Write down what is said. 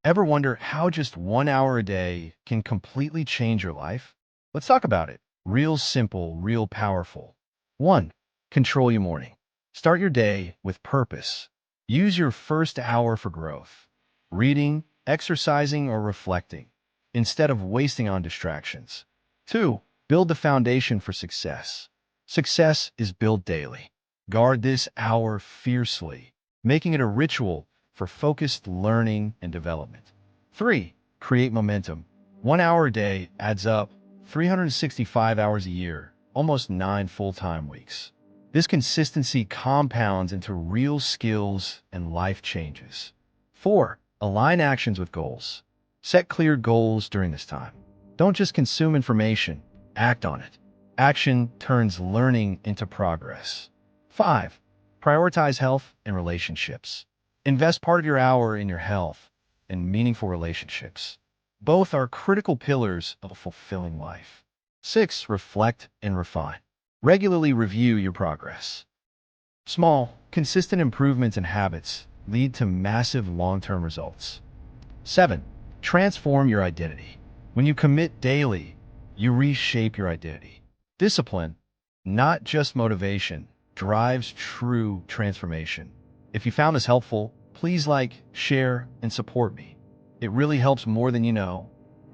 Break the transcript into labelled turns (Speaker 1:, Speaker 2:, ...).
Speaker 1: Ever wonder how just 1 hour a day can completely change your life? Let's talk about it. Real simple, real powerful. 1. Control your morning. Start your day with purpose. Use your first hour for growth, reading, exercising, or reflecting, instead of wasting on distractions. 2. Build the foundation for success. Success is built daily. Guard this hour fiercely, making it a ritual for focused learning and development. 3. Create momentum. 1 hour a day adds up, 365 hours a year, almost 9 full-time weeks. This consistency compounds into real skills and life changes. 4. Align actions with goals. Set clear goals during this time. Don't just consume information, act on it. Action turns learning into progress. 5. Prioritize health and relationships. Invest part of your hour in your health and meaningful relationships. Both are critical pillars of a fulfilling life. 6. Reflect and refine. Regularly review your progress. Small, consistent improvements in habits lead to massive long-term results. 7. Transform your identity. When you commit daily, you reshape your identity. Discipline, not just motivation, drives true transformation. If you found this helpful, please like, share, and support me. It really helps more than you know.